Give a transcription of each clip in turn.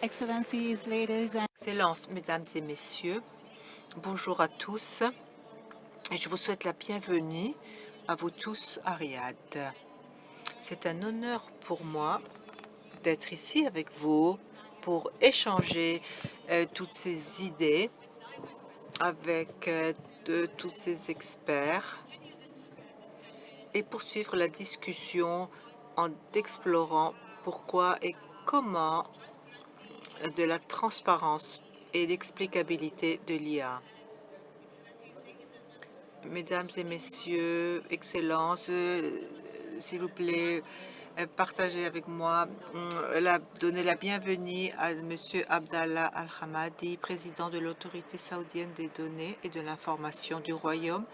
Excellencies, ladies and Excellences, mesdames et messieurs, bonjour à tous et je vous souhaite la bienvenue à vous tous à Riyad. C'est un honneur pour moi d'être ici avec vous pour échanger toutes ces idées avec tous ces experts et poursuivre la discussion en explorant pourquoi et comment de la transparence et l'explicabilité de l'IA. Mesdames et messieurs, Excellences, s'il vous plaît, partagez avec moi, donnez la bienvenue à Monsieur Abdallah Al-Hamadi, président de l'Autorité saoudienne des données et de l'information du Royaume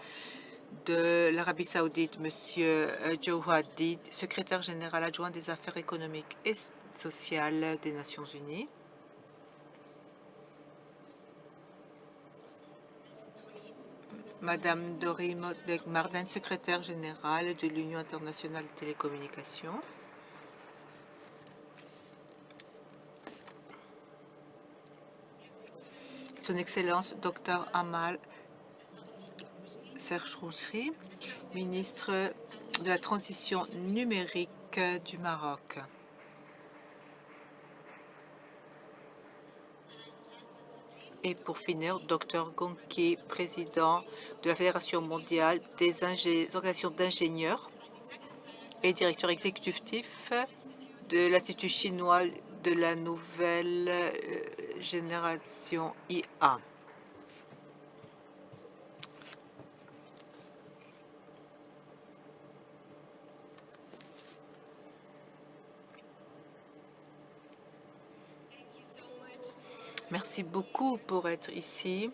de l'Arabie saoudite, Monsieur Jawad Did, secrétaire général adjoint des affaires économiques et sociales des Nations unies. Madame Doreen Modek-Marden, secrétaire générale de l'Union internationale des télécommunications. Son Excellence Dr Amal Serchrousri, ministre de la Transition numérique du Maroc. Et pour finir, Dr Gonki, président de la Fédération mondiale des organisations d'ingénieurs et directeur exécutif de l'Institut chinois de la nouvelle génération IA. Merci beaucoup pour être ici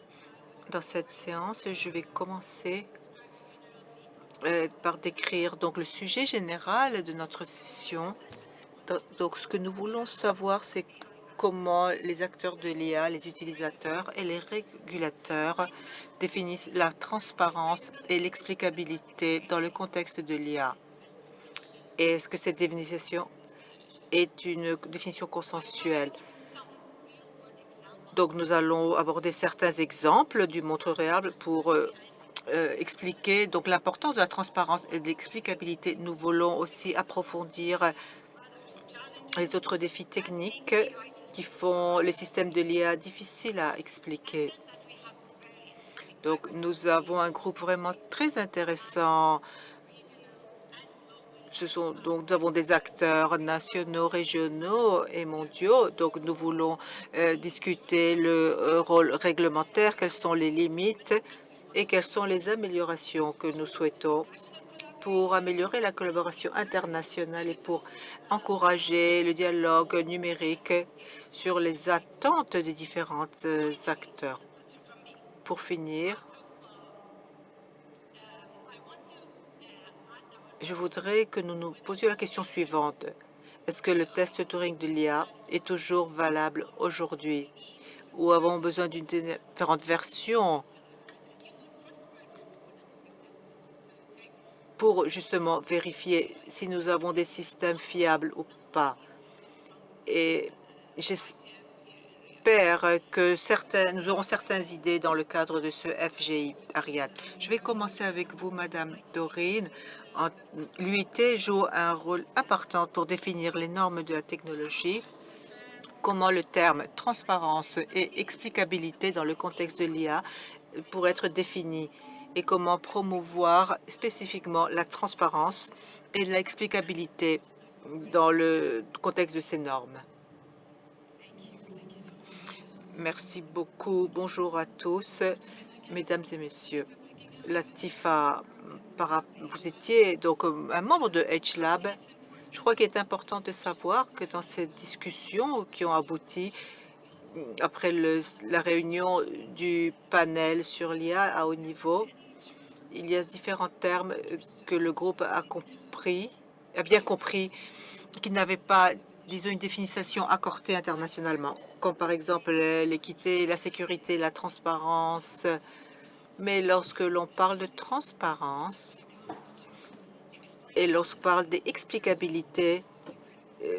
dans cette séance. Je vais commencer par décrire donc le sujet général de notre session. Donc, ce que nous voulons savoir, c'est comment les acteurs de l'IA, les utilisateurs et les régulateurs définissent la transparence et l'explicabilité dans le contexte de l'IA. Et est-ce que cette définition est une définition consensuelle? Donc, nous allons aborder certains exemples du monde réel pour expliquer donc l'importance de la transparence et de l'explicabilité. Nous voulons aussi approfondir les autres défis techniques qui font les systèmes de l'IA difficiles à expliquer. Donc, nous avons un groupe vraiment très intéressant. Nous avons des acteurs nationaux, régionaux et mondiaux. Donc, nous voulons discuter le rôle réglementaire, quelles sont les limites et quelles sont les améliorations que nous souhaitons pour améliorer la collaboration internationale et pour encourager le dialogue numérique sur les attentes des différents acteurs. Pour finir, je voudrais que nous nous posions la question suivante. Est-ce que le test Turing de l'IA est toujours valable aujourd'hui ou avons besoin d'une différente version pour justement vérifier si nous avons des systèmes fiables ou pas? Et j'espère que nous aurons certaines idées dans le cadre de ce FGI Ariad. Je vais commencer avec vous, Madame Doreen. L'UIT joue un rôle important pour définir les normes de la technologie, comment le terme transparence et explicabilité dans le contexte de l'IA pourrait être défini et comment promouvoir spécifiquement la transparence et l'explicabilité dans le contexte de ces normes. Merci beaucoup. Bonjour à tous, mesdames et messieurs. Latifa, vous étiez donc un membre de H-Lab. Je crois qu'il est important de savoir que dans ces discussions qui ont abouti après la réunion du panel sur l'IA à haut niveau, il y a différents termes que le groupe a bien compris, qui n'avaient pas, disons, une définition accordée internationalement, comme par exemple l'équité, la sécurité, la transparence. Mais lorsque l'on parle de transparence et lorsqu'on parle d'explicabilité,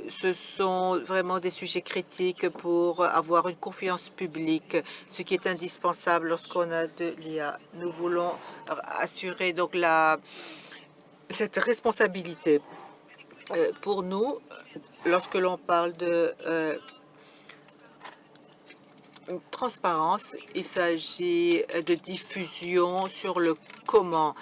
Ce sont vraiment des sujets critiques pour avoir une confiance publique, ce qui est indispensable lorsqu'on a de l'IA. Nous voulons assurer donc cette responsabilité. Pour nous, lorsque l'on parle de transparence, il s'agit de diffusion sur le comment.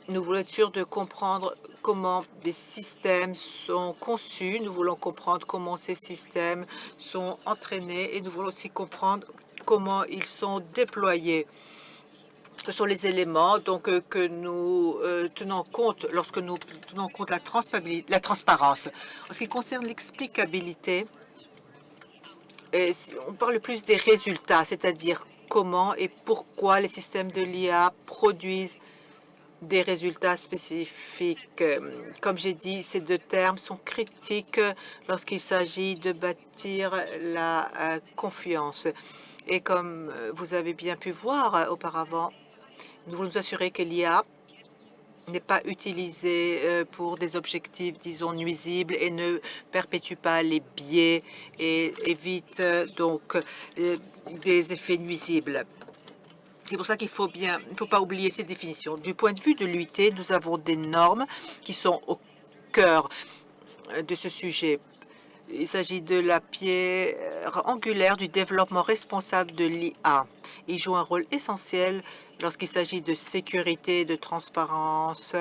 Nous voulons être sûrs de comprendre comment des systèmes sont conçus. Nous voulons comprendre comment ces systèmes sont entraînés et nous voulons aussi comprendre comment ils sont déployés. Ce sont les éléments donc que nous tenons compte lorsque nous tenons compte de la transparence. En ce qui concerne l'explicabilité, on parle plus des résultats, c'est-à-dire comment et pourquoi les systèmes de l'IA produisent des résultats spécifiques. Comme j'ai dit, ces deux termes sont critiques lorsqu'il s'agit de bâtir la confiance. Et comme vous avez bien pu voir auparavant, nous voulons nous assurer que l'IA n'est pas utilisée pour des objectifs, disons, nuisibles et ne perpétue pas les biais et évite donc des effets nuisibles. C'est pour ça qu'il faut pas oublier ces définitions. Du point de vue de l'UIT, nous avons des normes qui sont au cœur de ce sujet. Il s'agit de la pierre angulaire du développement responsable de l'IA. Il joue un rôle essentiel lorsqu'il s'agit de sécurité, de transparence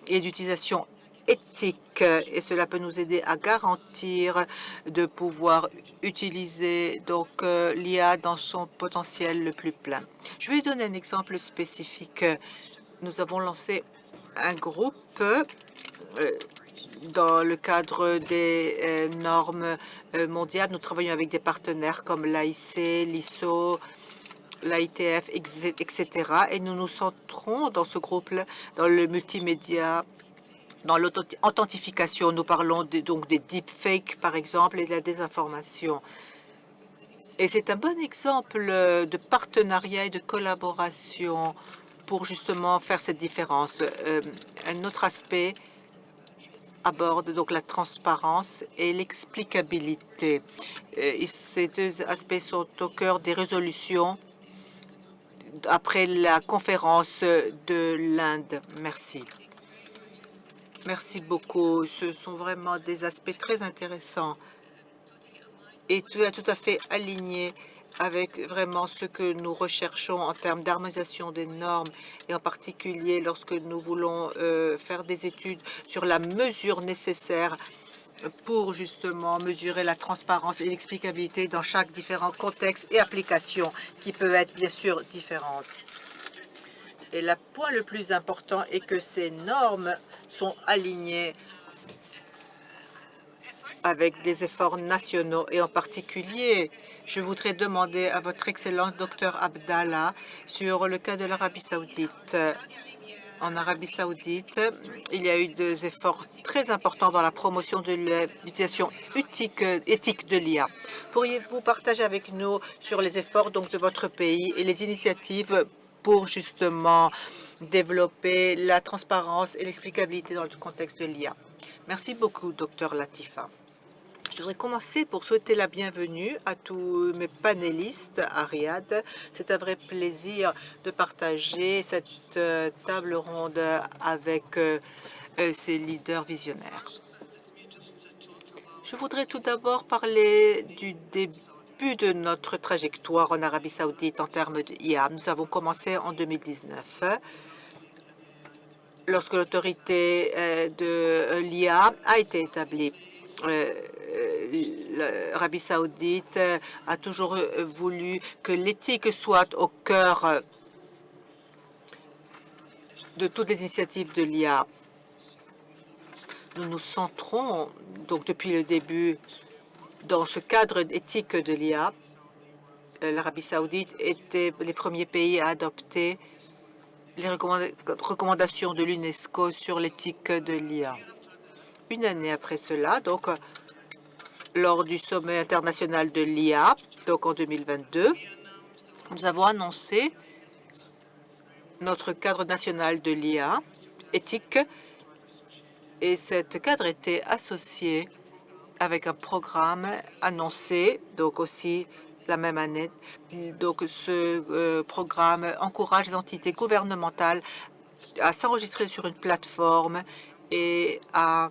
et d'utilisation éthique. Et cela peut nous aider à garantir de pouvoir utiliser donc l'IA dans son potentiel le plus plein. Je vais donner un exemple spécifique. Nous avons lancé un groupe dans le cadre des normes mondiales. Nous travaillons avec des partenaires comme l'AIC, l'ISO, l'ITF, etc. Et nous nous centrons dans ce groupe-là, dans le multimédia, dans l'authentification. Nous parlons donc des deepfakes, par exemple, et de la désinformation. Et c'est un bon exemple de partenariat et de collaboration pour justement faire cette différence. Un autre aspect aborde donc la transparence et l'explicabilité. Ces deux aspects sont au cœur des résolutions après la conférence de l'Inde. Merci. Merci beaucoup. Ce sont vraiment des aspects très intéressants. Et tu es tout à fait aligné avec vraiment ce que nous recherchons en termes d'harmonisation des normes et en particulier lorsque nous voulons faire des études sur la mesure nécessaire pour justement mesurer la transparence et l'explicabilité dans chaque différent contexte et application qui peut être bien sûr différente. Et le point le plus important est que ces normes sont alignées avec des efforts nationaux. Et en particulier, je voudrais demander à votre Excellence, Dr Abdallah, sur le cas de l'Arabie saoudite. En Arabie saoudite, il y a eu des efforts très importants dans la promotion de l'utilisation éthique de l'IA. Pourriez-vous partager avec nous sur les efforts donc de votre pays et les initiatives pour justement développer la transparence et l'explicabilité dans le contexte de l'IA? Merci beaucoup, Dr Latifa. Je voudrais commencer pour souhaiter la bienvenue à tous mes panélistes à Riyad. C'est un vrai plaisir de partager cette table ronde avec ces leaders visionnaires. Je voudrais tout d'abord parler du début de notre trajectoire en Arabie saoudite en termes d'IA. Nous avons commencé en 2019 lorsque l'autorité de l'IA a été établie. L'Arabie saoudite a toujours voulu que l'éthique soit au cœur de toutes les initiatives de l'IA. Nous nous centrons donc depuis le début dans ce cadre éthique de l'IA. L'Arabie saoudite était les premiers pays à adopter les recommandations de l'UNESCO sur l'éthique de l'IA. Une année après cela, donc lors du sommet international de l'IA, donc en 2022, nous avons annoncé notre cadre national de l'IA éthique et ce cadre était associé avec un programme annoncé, donc aussi la même année. Donc ce programme encourage les entités gouvernementales à s'enregistrer sur une plateforme et à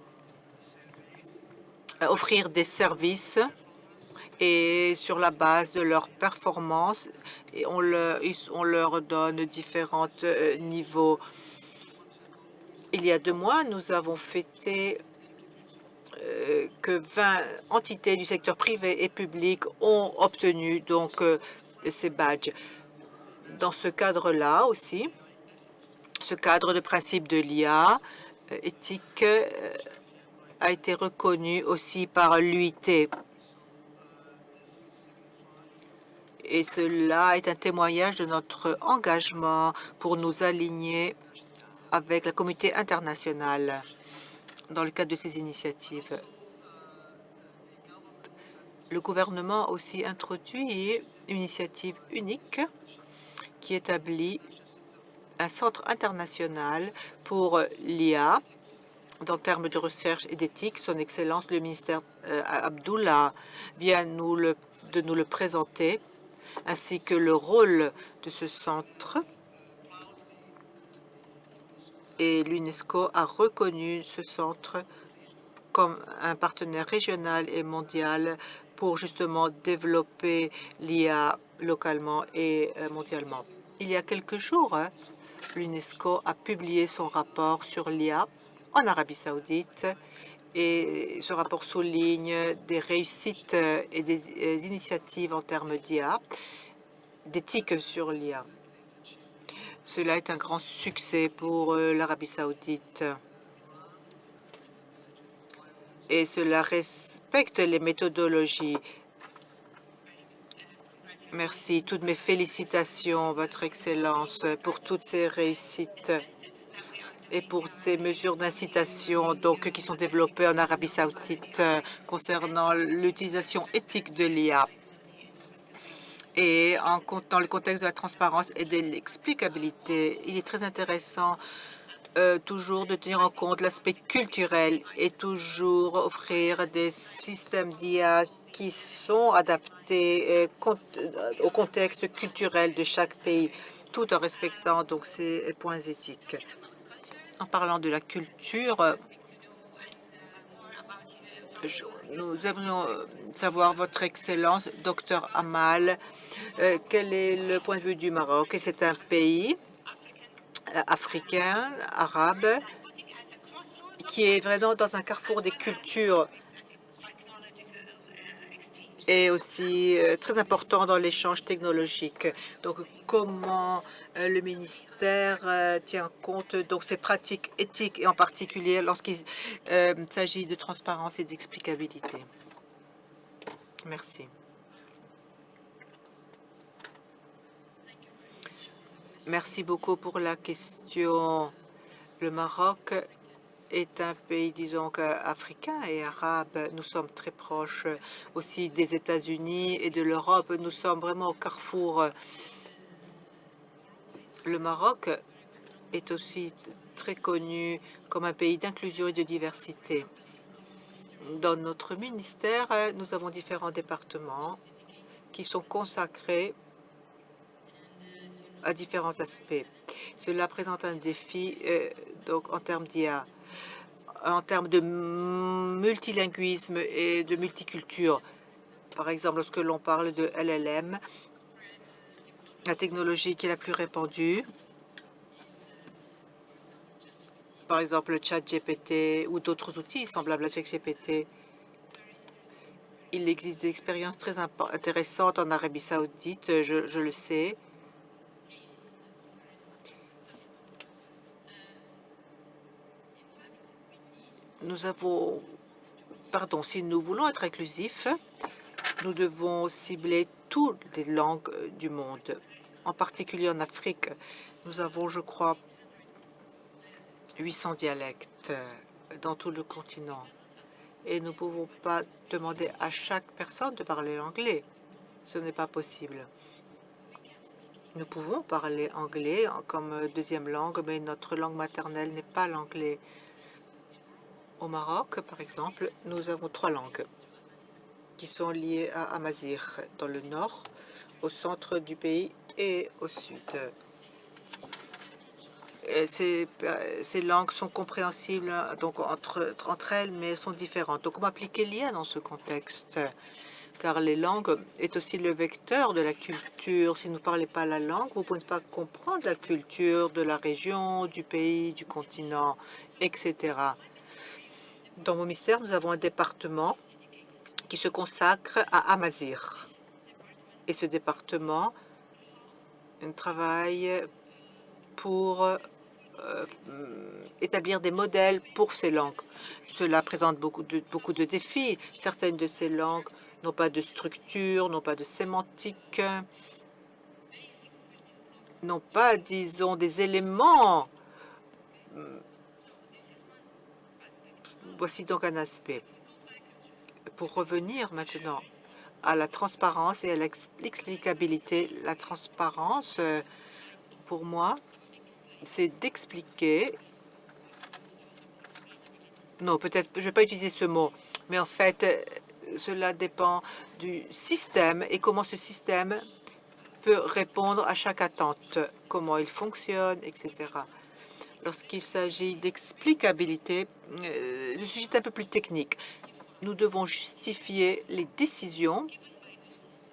offrir des services et sur la base de leur performance, et on leur donne différents niveaux. Il y a 2 mois, nous avons fêté que 20 entités du secteur privé et public ont obtenu donc ces badges. Dans ce cadre-là aussi, ce cadre de principe de l'IA éthique a été reconnu aussi par l'UIT. Et cela est un témoignage de notre engagement pour nous aligner avec la communauté internationale dans le cadre de ces initiatives. Le gouvernement a aussi introduit une initiative unique qui établit un centre international pour l'IA en termes de recherche et d'éthique. Son Excellence, le ministère Abdullah, vient de nous le présenter, ainsi que le rôle de ce centre. Et l'UNESCO a reconnu ce centre comme un partenaire régional et mondial pour justement développer l'IA localement et mondialement. Il y a quelques jours, l'UNESCO a publié son rapport sur l'IA en Arabie Saoudite et ce rapport souligne des réussites et des initiatives en termes d'IA, d'éthique sur l'IA. Cela est un grand succès pour l'Arabie Saoudite et cela respecte les méthodologies. Merci. Toutes mes félicitations, Votre Excellence, pour toutes ces réussites et pour ces mesures d'incitation donc qui sont développées en Arabie Saoudite concernant l'utilisation éthique de l'IA. Et dans le contexte de la transparence et de l'explicabilité, il est très intéressant toujours de tenir en compte l'aspect culturel et toujours offrir des systèmes d'IA qui sont adaptés au contexte culturel de chaque pays, tout en respectant donc ces points éthiques. En parlant de la culture, nous aimerions savoir, Votre Excellence, Docteur Amal, quel est le point de vue du Maroc? C'est un pays africain, arabe, qui est vraiment dans un carrefour des cultures et aussi très important dans l'échange technologique. Donc, comment le ministère tient compte de ces pratiques éthiques et en particulier lorsqu'il s'agit de transparence et d'explicabilité? Merci. Merci beaucoup pour la question. Le Maroc est un pays, disons, africain et arabe. Nous sommes très proches aussi des États-Unis et de l'Europe. Nous sommes vraiment au carrefour. Le Maroc est aussi très connu comme un pays d'inclusion et de diversité. Dans notre ministère, nous avons différents départements qui sont consacrés à différents aspects. Cela présente un défi donc en termes d'IA, en termes de multilinguisme et de multiculture. Par exemple, lorsque l'on parle de LLM, la technologie qui est la plus répandue, par exemple le ChatGPT ou d'autres outils semblables à ChatGPT, il existe des expériences très intéressantes en Arabie Saoudite, je le sais. Si nous voulons être inclusifs, nous devons cibler toutes les langues du monde. En particulier en Afrique, nous avons, je crois, 800 dialectes dans tout le continent. Et nous ne pouvons pas demander à chaque personne de parler anglais. Ce n'est pas possible. Nous pouvons parler anglais comme deuxième langue, mais notre langue maternelle n'est pas l'anglais. Au Maroc, par exemple, nous avons 3 langues qui sont liées à Amazigh, dans le nord, au centre du pays et au sud. Et ces langues sont compréhensibles donc entre elles, mais elles sont différentes. Donc, on va appliquer l'IA dans ce contexte, car les langues est aussi le vecteur de la culture. Si vous ne parlez pas la langue, vous ne pouvez pas comprendre la culture de la région, du pays, du continent, etc. Dans mon ministère, nous avons un département qui se consacre à Amazigh. Et ce département travaille pour établir des modèles pour ces langues. Cela présente beaucoup de défis. Certaines de ces langues n'ont pas de structure, n'ont pas de sémantique, n'ont pas, disons, des éléments. Voici donc un aspect. Pour revenir maintenant à la transparence et à l'explicabilité, la transparence, pour moi, c'est d'expliquer. Non, peut-être, je ne vais pas utiliser ce mot, mais en fait, cela dépend du système et comment ce système peut répondre à chaque attente, comment il fonctionne, etc. Lorsqu'il s'agit d'explicabilité, le sujet est un peu plus technique. Nous devons justifier les décisions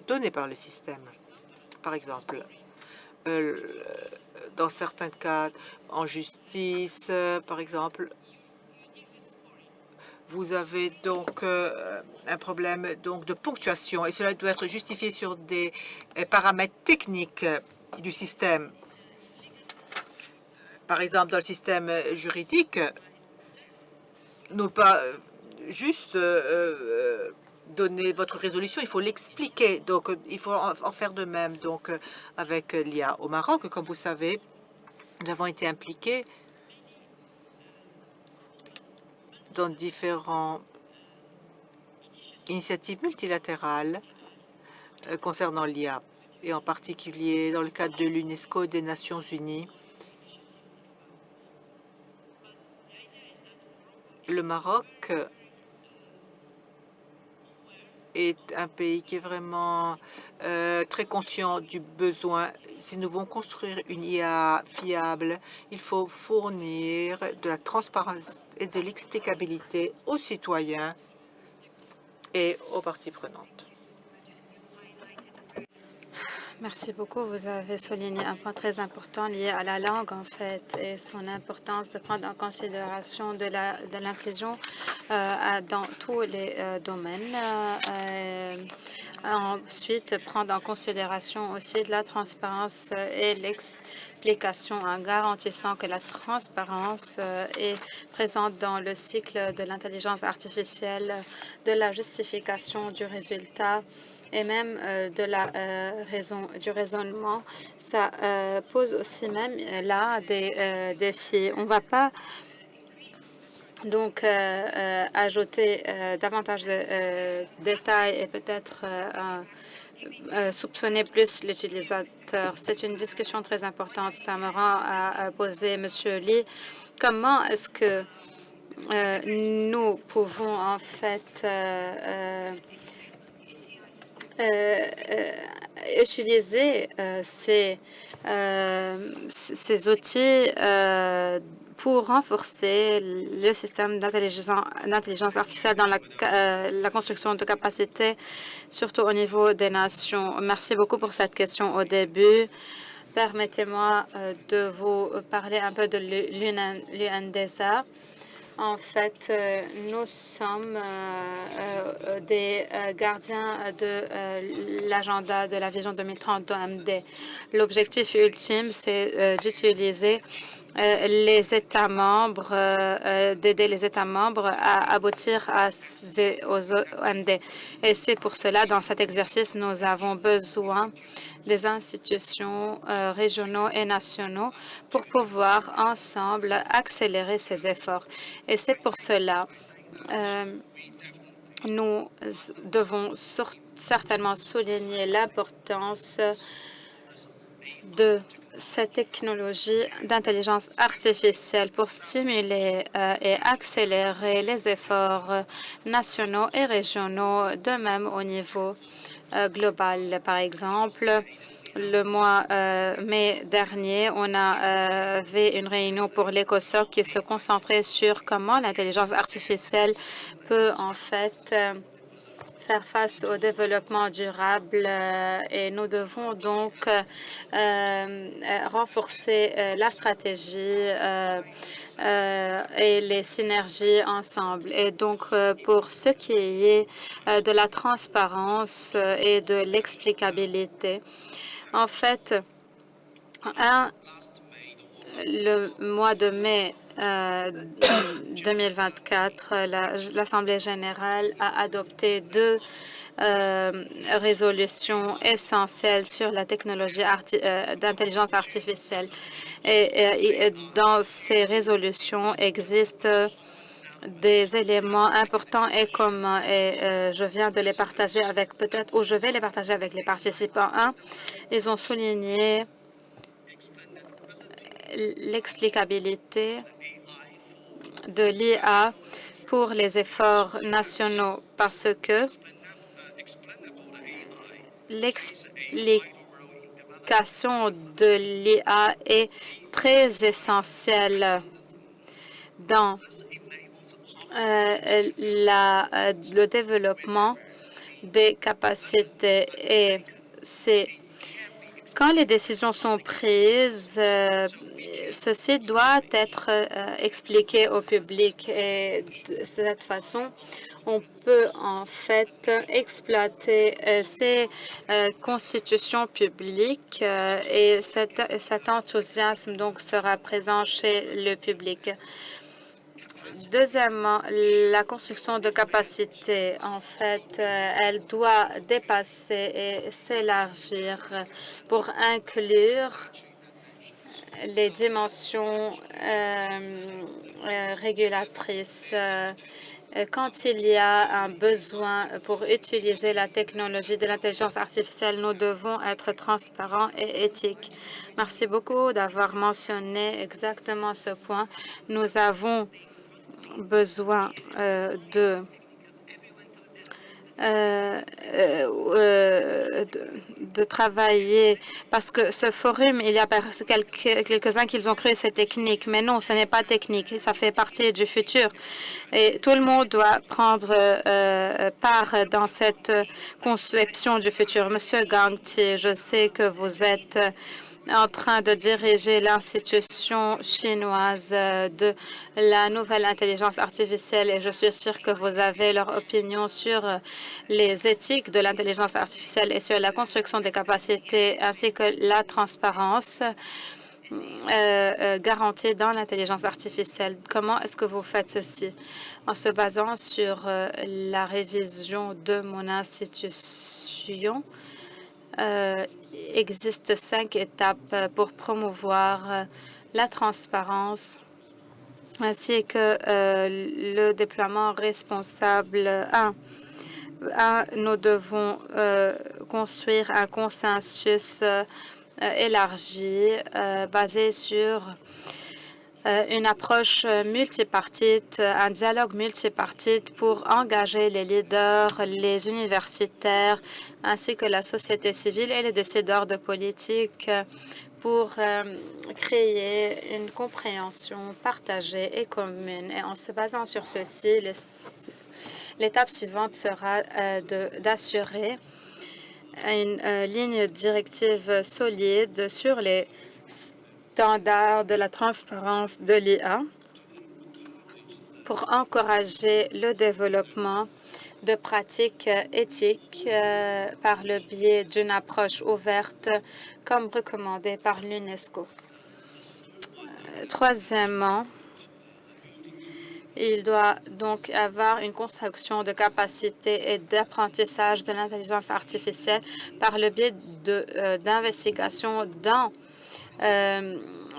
données par le système. Par exemple, dans certains cas, en justice, par exemple, vous avez donc un problème donc de ponctuation et cela doit être justifié sur des paramètres techniques du système. Par exemple, dans le système juridique, ne pas juste donner votre résolution, il faut l'expliquer. Donc, il faut en faire de même. Donc, avec l'IA au Maroc, comme vous savez, nous avons été impliqués dans différentes initiatives multilatérales concernant l'IA, et en particulier dans le cadre de l'UNESCO et des Nations Unies. Le Maroc est un pays qui est vraiment très conscient du besoin. Si nous voulons construire une IA fiable, il faut fournir de la transparence et de l'explicabilité aux citoyens et aux parties prenantes. Merci beaucoup. Vous avez souligné un point très important lié à la langue, en fait, et son importance de prendre en considération de l'inclusion dans tous les domaines. Ensuite, prendre en considération aussi de la transparence et l'explication en garantissant que la transparence est présente dans le cycle de l'intelligence artificielle, de la justification du résultat et même du raisonnement. Ça pose aussi même là des défis. On ne va pas donc ajouter davantage de détails et peut-être soupçonner plus l'utilisateur. C'est une discussion très importante. Ça me rend à poser, Monsieur Lee, comment est-ce que nous pouvons en fait utiliser ces outils pour renforcer le système d'intelligence artificielle dans la construction de capacités, surtout au niveau des nations. Merci beaucoup pour cette question au début. Permettez-moi de vous parler un peu de l'UNDESA. En fait, nous sommes des gardiens de l'agenda de la vision 2030 d'OMD. L'objectif ultime, c'est d'utiliser les États membres, d'aider les États membres à aboutir aux OMD. Et c'est pour cela, dans cet exercice, nous avons besoin des institutions régionaux et nationaux pour pouvoir ensemble accélérer ces efforts. Et c'est pour cela nous devons certainement souligner l'importance de cette technologie d'intelligence artificielle pour stimuler et accélérer les efforts nationaux et régionaux, de même au niveau global. Par exemple, le mois mai dernier, on avait une réunion pour l'ECOSOC qui se concentrait sur comment l'intelligence artificielle peut en fait faire face au développement durable et nous devons donc renforcer la stratégie et les synergies ensemble. Et donc, pour ce qui est de la transparence et de l'explicabilité, en fait, le mois de mai 2024, l'Assemblée générale a adopté deux résolutions essentielles sur la technologie d'intelligence artificielle. Et dans ces résolutions existent des éléments importants et communs et je viens de les partager avec je vais les partager avec les participants. Ils ont souligné l'explicabilité de l'IA pour les efforts nationaux parce que l'explication de l'IA est très essentielle dans le développement des capacités et c'est quand les décisions sont prises, ceci doit être expliqué au public et de cette façon, on peut en fait exploiter ces constitutions publiques et cet enthousiasme donc sera présent chez le public. Deuxièmement, la construction de capacités, en fait, elle doit dépasser et s'élargir pour inclure les dimensions régulatrices. Quand il y a un besoin pour utiliser la technologie de l'intelligence artificielle, nous devons être transparents et éthiques. Merci beaucoup d'avoir mentionné exactement ce point. Nous avons besoin de travailler parce que ce forum, il y a quelques-uns qui ont cru que c'est technique, mais non, ce n'est pas technique, ça fait partie du futur. Et tout le monde doit prendre part dans cette conception du futur. Monsieur Gangti, je sais que vous êtes en train de diriger l'institution chinoise de la nouvelle intelligence artificielle et je suis sûre que vous avez leur opinion sur les éthiques de l'intelligence artificielle et sur la construction des capacités ainsi que la transparence garantie dans l'intelligence artificielle. Comment est-ce que vous faites ceci? En se basant sur la révision de mon institution, existe 5 étapes pour promouvoir la transparence ainsi que le déploiement responsable. Nous devons construire un consensus élargi basé sur une approche multipartite, un dialogue multipartite pour engager les leaders, les universitaires, ainsi que la société civile et les décideurs de politique pour créer une compréhension partagée et commune. Et en se basant sur ceci, l'étape suivante sera d'assurer une ligne directive solide sur les standards de la transparence de l'IA pour encourager le développement de pratiques éthiques par le biais d'une approche ouverte comme recommandé par l'UNESCO. Troisièmement, il doit donc avoir une construction de capacité et d'apprentissage de l'intelligence artificielle par le biais d'investigations dans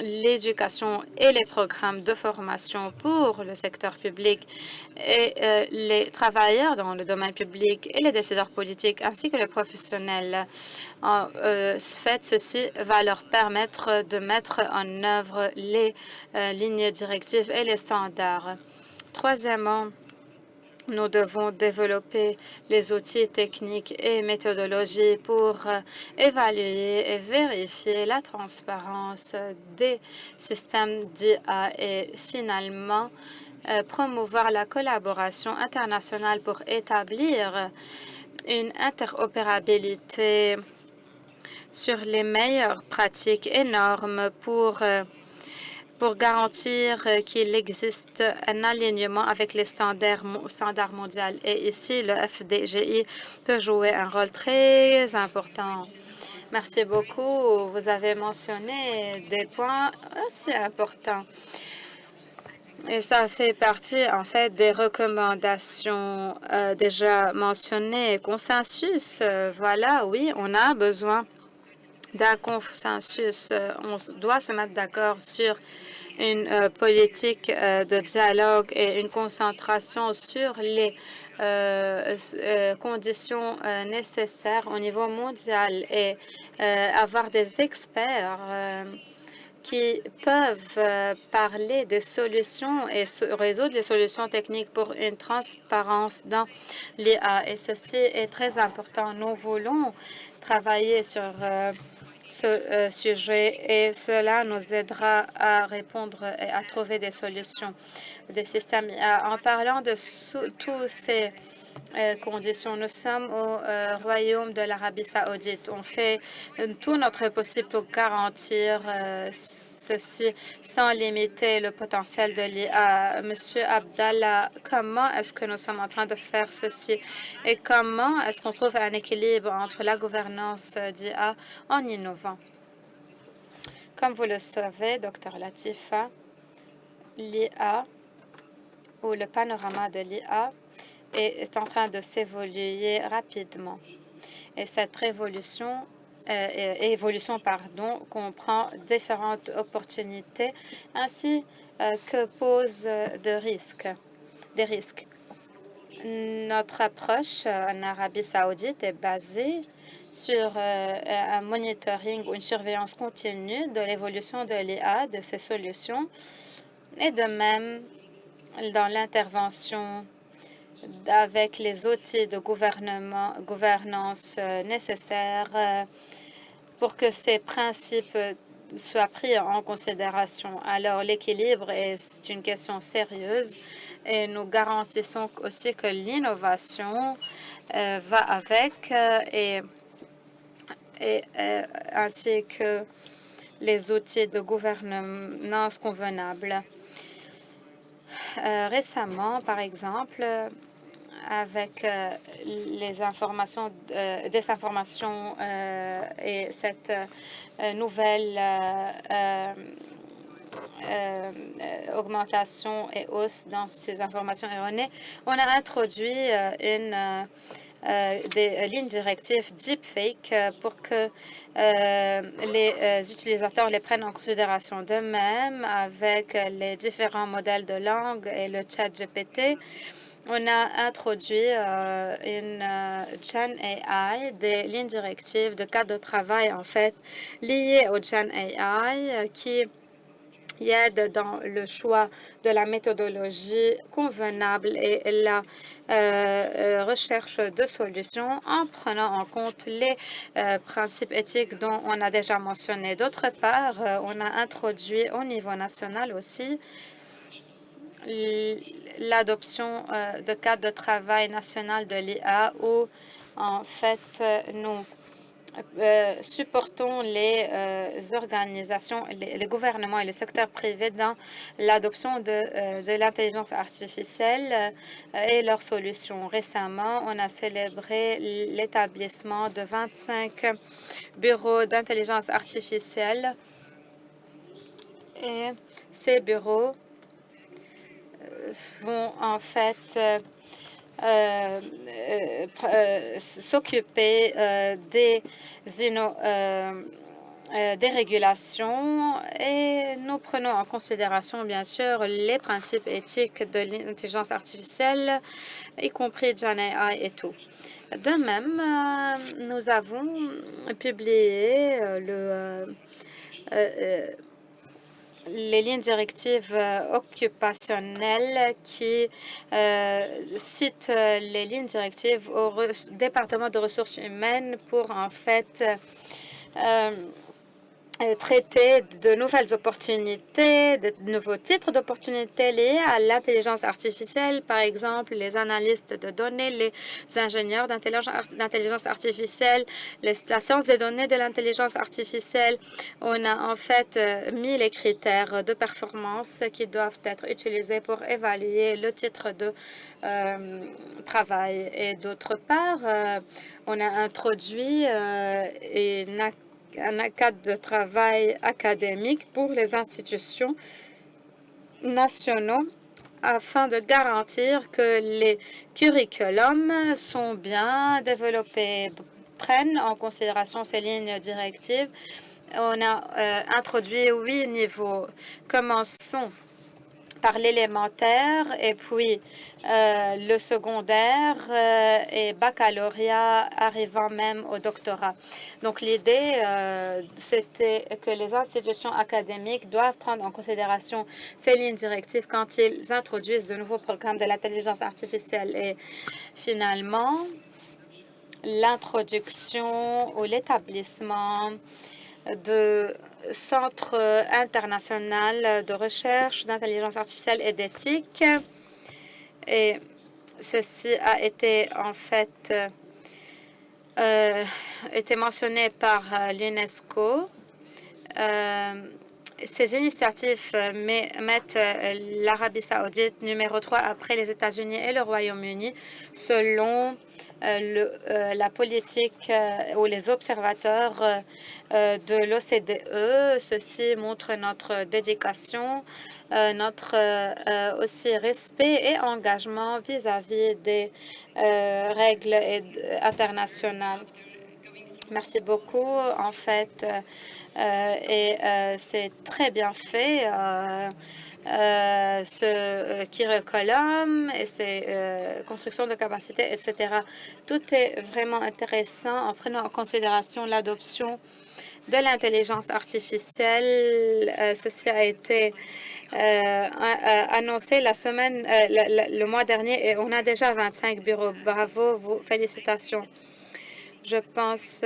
l'éducation et les programmes de formation pour le secteur public et les travailleurs dans le domaine public et les décideurs politiques ainsi que les professionnels. En fait, ceci va leur permettre de mettre en œuvre les lignes directives et les standards. Troisièmement, nous devons développer les outils techniques et méthodologies pour évaluer et vérifier la transparence des systèmes d'IA et finalement promouvoir la collaboration internationale pour établir une interopérabilité sur les meilleures pratiques et normes pour garantir qu'il existe un alignement avec les standards mondiaux. Et ici, le FDGI peut jouer un rôle très important. Merci beaucoup. Vous avez mentionné des points aussi importants. Et ça fait partie, en fait, des recommandations déjà mentionnées. Consensus, voilà, oui, on a besoin d'un consensus. On doit se mettre d'accord sur une politique de dialogue et une concentration sur les conditions nécessaires au niveau mondial et avoir des experts qui peuvent parler des solutions et résoudre les solutions techniques pour une transparence dans l'IA. Et ceci est très important. Nous voulons travailler sur ce sujet et cela nous aidera à répondre et à trouver des solutions des systèmes IA. En parlant de tous ces conditions, nous sommes au Royaume de l'Arabie saoudite. On fait tout notre possible pour garantir ceci sans limiter le potentiel de l'IA. Monsieur Abdallah, comment est-ce que nous sommes en train de faire ceci et comment est-ce qu'on trouve un équilibre entre la gouvernance d'IA en innovant? Comme vous le savez, Dr Latifa, l'IA ou le panorama de l'IA est en train de s'évoluer rapidement. Et cette évolution comprend différentes opportunités ainsi que pose des risques. Notre approche en Arabie saoudite est basée sur un monitoring ou une surveillance continue de l'évolution de l'IA, de ses solutions, et de même dans l'intervention avec les outils de gouvernance nécessaires pour que ces principes soient pris en considération. Alors, l'équilibre est une question sérieuse et nous garantissons aussi que l'innovation va avec ainsi que les outils de gouvernance convenables. Récemment, par exemple, avec les informations, désinformation et cette nouvelle augmentation et hausse dans ces informations erronées, on a introduit des lignes directives deepfake pour que les utilisateurs les prennent en considération. De même, avec les différents modèles de langue et le chat GPT, on a introduit une Gen AI, des lignes directives de cadre de travail, en fait, liées au Gen AI qui aide dans le choix de la méthodologie convenable et la recherche de solutions en prenant en compte les principes éthiques dont on a déjà mentionné. D'autre part, on a introduit au niveau national aussi l'adoption de cadre de travail national de l'IA où, en fait, nous supportons les organisations, les gouvernements et le secteur privé dans l'adoption de l'intelligence artificielle et leurs solutions. Récemment, on a célébré l'établissement de 25 bureaux d'intelligence artificielle et ces bureaux vont en fait s'occuper des régulations et nous prenons en considération, bien sûr, les principes éthiques de l'intelligence artificielle, y compris GenAI et tout. De même, nous avons publié les lignes directives occupationnelles qui citent les lignes directives au département de ressources humaines pour en fait traiter de nouvelles opportunités, de nouveaux titres d'opportunités liés à l'intelligence artificielle, par exemple les analystes de données, les ingénieurs d'intelligence artificielle, la science des données de l'intelligence artificielle. On a en fait mis les critères de performance qui doivent être utilisés pour évaluer le titre de travail. Et d'autre part, on a introduit un cadre de travail académique pour les institutions nationaux afin de garantir que les curriculums sont bien développés, prennent en considération ces lignes directives. On a introduit 8 niveaux. Commençons par l'élémentaire et puis le secondaire et baccalauréat arrivant même au doctorat. Donc l'idée, c'était que les institutions académiques doivent prendre en considération ces lignes directives quand ils introduisent de nouveaux programmes de l'intelligence artificielle. Et finalement, l'introduction ou l'établissement de centres international de recherche d'intelligence artificielle et d'éthique. Et ceci a été en fait été mentionné par l'UNESCO. Ces initiatives mettent l'Arabie saoudite numéro 3 après les États-Unis et le Royaume-Uni selon la politique ou les observateurs de l'OCDE. Ceci montre notre dédication, notre aussi respect et engagement vis-à-vis des règles internationales. Merci beaucoup. En fait, c'est très bien fait. Ce curriculum et ces constructions de capacités, etc. Tout est vraiment intéressant en prenant en considération l'adoption de l'intelligence artificielle. Ceci a été annoncé le mois dernier et on a déjà 25 bureaux. Bravo, félicitations. Je pense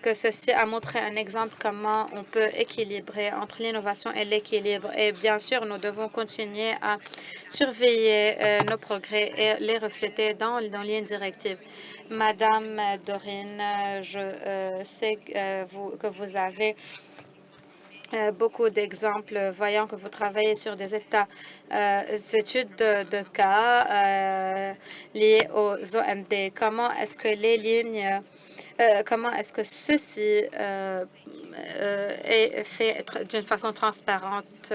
que ceci a montré un exemple comment on peut équilibrer entre l'innovation et l'équilibre. Et bien sûr, nous devons continuer à surveiller nos progrès et les refléter dans les directives. Madame Dorine, je sais que vous avez beaucoup d'exemples voyant que vous travaillez sur des études de cas liées aux OMD. Comment est-ce que les lignes, comment est-ce que ceci est fait d'une façon transparente?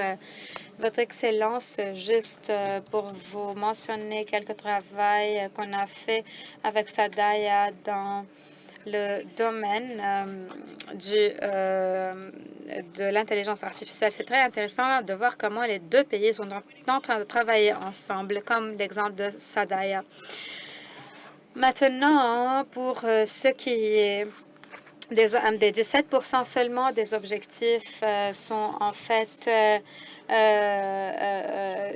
Votre Excellence, juste pour vous mentionner quelques travaux qu'on a fait avec Sadaya dans le domaine de l'intelligence artificielle. C'est très intéressant de voir comment les deux pays sont en train de travailler ensemble, comme l'exemple de Sadaya. Maintenant, pour ce qui est des OMD, 17% seulement des objectifs sont en fait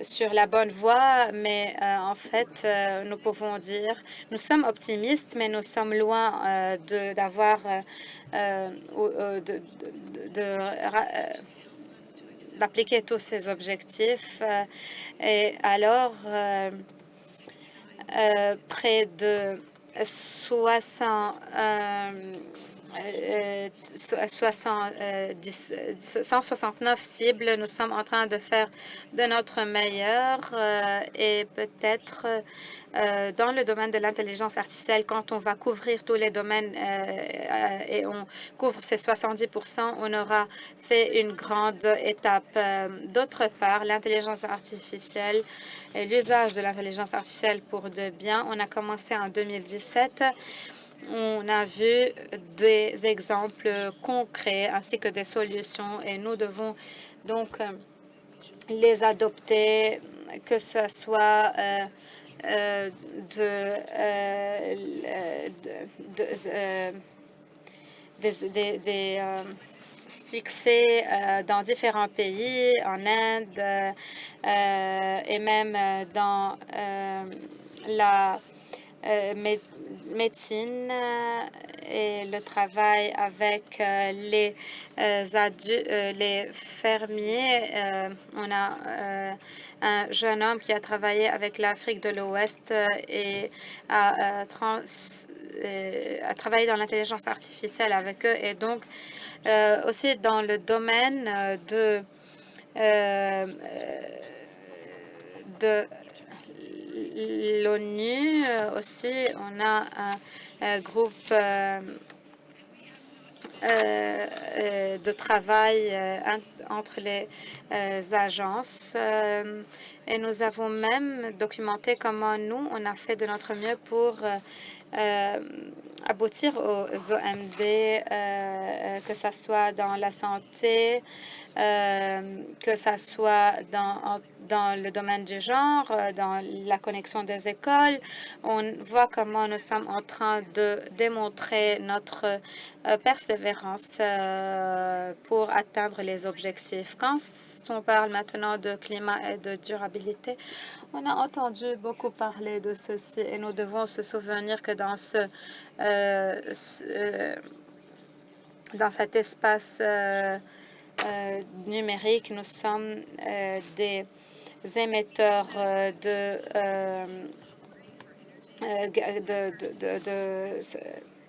sur la bonne voie, mais en fait, nous pouvons dire, nous sommes optimistes, mais nous sommes loin d'appliquer tous ces objectifs. Et alors, près de 169 cibles. Nous sommes en train de faire de notre meilleur et peut-être dans le domaine de l'intelligence artificielle, quand on va couvrir tous les domaines et on couvre ces 70%, on aura fait une grande étape. D'autre part, l'intelligence artificielle et l'usage de l'intelligence artificielle pour de bien. On a commencé en 2017 On a vu des exemples concrets ainsi que des solutions et nous devons donc les adopter, que ce soit des succès dans différents pays, en Inde et même dans la médecine et le travail avec les fermiers. On a un jeune homme qui a travaillé avec l'Afrique de l'Ouest et a travaillé dans l'intelligence artificielle avec eux et donc aussi dans le domaine de l'ONU aussi, on a un groupe de travail entre les agences et nous avons même documenté comment nous, on a fait de notre mieux pour aboutir aux OMD, que ce soit dans la santé, que ce soit dans le domaine du genre, dans la connexion des écoles. On voit comment nous sommes en train de démontrer notre persévérance pour atteindre les objectifs. Quand on parle maintenant de climat et de durabilité, on a entendu beaucoup parler de ceci et nous devons se souvenir que dans dans cet espace numérique, nous sommes des émetteurs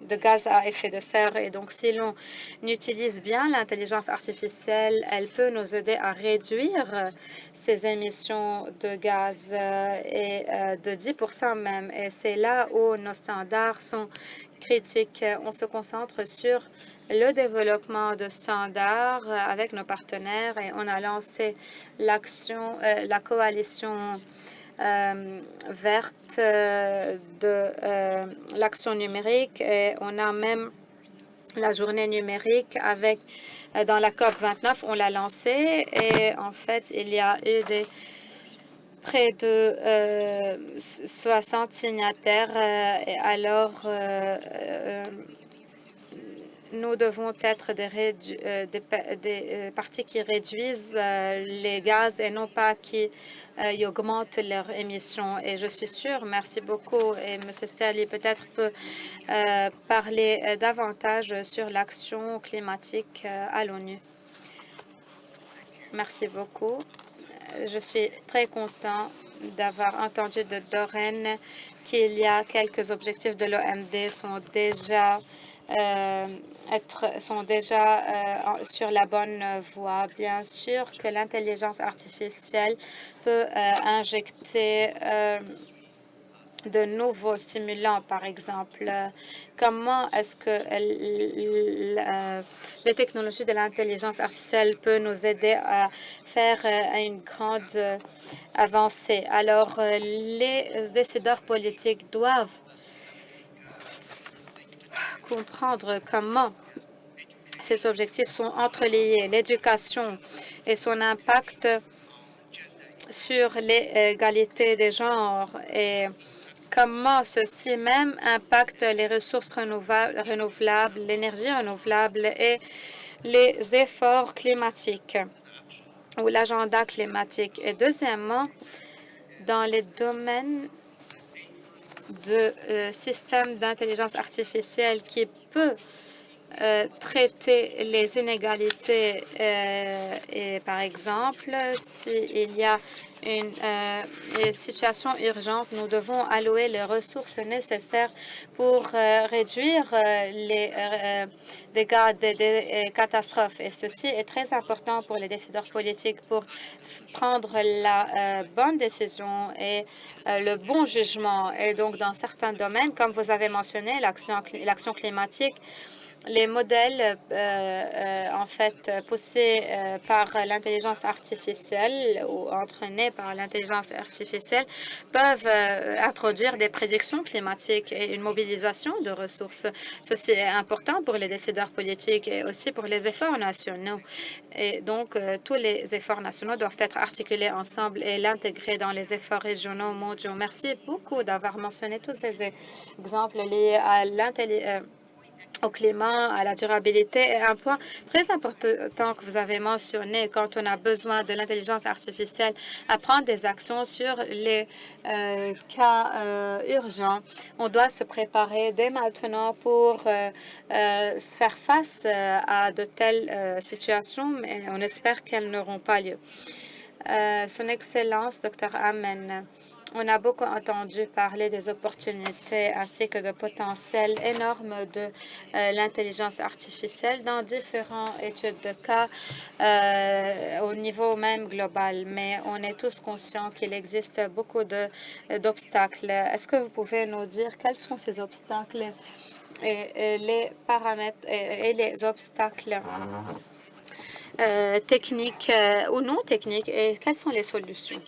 de gaz à effet de serre. Et donc, si l'on utilise bien l'intelligence artificielle, elle peut nous aider à réduire ces émissions de gaz et de 10% même. Et c'est là où nos standards sont critiques. On se concentre sur le développement de standards avec nos partenaires et on a lancé la coalition verte de l'action numérique et on a même la journée numérique avec dans la COP 29, on l'a lancée et en fait, il y a eu près de 60 signataires et alors nous devons être des parties qui réduisent les gaz et non pas qui augmentent leurs émissions. Et je suis sûre, merci beaucoup, et M. Sterling peut-être peut parler davantage sur l'action climatique à l'ONU. Merci beaucoup. Je suis très content d'avoir entendu de Doreen qu'il y a quelques objectifs de l'OMD sont déjà sur la bonne voie. Bien sûr que l'intelligence artificielle peut injecter de nouveaux stimulants, par exemple. Comment est-ce que les technologies de l'intelligence artificielle peuvent nous aider à faire une grande avancée? Alors, les décideurs politiques doivent comprendre comment ces objectifs sont entreliés, l'éducation et son impact sur l'égalité des genres et comment ceci même impacte les ressources renouvelables, l'énergie renouvelable et les efforts climatiques ou l'agenda climatique. Et deuxièmement, dans les domaines de systèmes d'intelligence artificielle qui peut traiter les inégalités et par exemple, s'il y a une situation urgente, nous devons allouer les ressources nécessaires pour réduire les dégâts des catastrophes. Et ceci est très important pour les décideurs politiques pour prendre la bonne décision et le bon jugement. Et donc, dans certains domaines, comme vous avez mentionné, l'action climatique, Les modèles, en fait, poussés par l'intelligence artificielle ou entraînés par l'intelligence artificielle peuvent introduire des prédictions climatiques et une mobilisation de ressources. Ceci est important pour les décideurs politiques et aussi pour les efforts nationaux. Et donc, tous les efforts nationaux doivent être articulés ensemble et l'intégrer dans les efforts régionaux mondiaux. Merci beaucoup d'avoir mentionné tous ces exemples liés à au climat, à la durabilité. Et un point très important que vous avez mentionné, quand on a besoin de l'intelligence artificielle à prendre des actions sur les cas urgents, on doit se préparer dès maintenant pour faire face à de telles situations, mais on espère qu'elles n'auront pas lieu. Son Excellence, Dr. Amen, on a beaucoup entendu parler des opportunités ainsi que de potentiel énorme de l'intelligence artificielle dans différentes études de cas au niveau même global. Mais on est tous conscients qu'il existe beaucoup d'obstacles. Est-ce que vous pouvez nous dire quels sont ces obstacles et les paramètres et les obstacles techniques ou non techniques et quelles sont les solutions?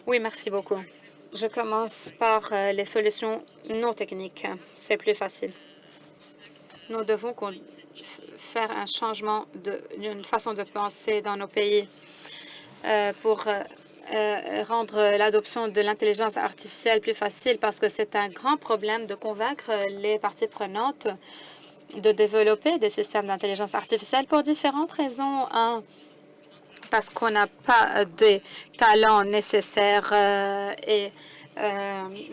Oui, merci beaucoup. Je commence par les solutions non techniques. C'est plus facile. Nous devons faire un changement d'une façon de penser dans nos pays pour rendre l'adoption de l'intelligence artificielle plus facile parce que c'est un grand problème de convaincre les parties prenantes de développer des systèmes d'intelligence artificielle pour différentes raisons. Parce qu'on n'a pas de talents nécessaires et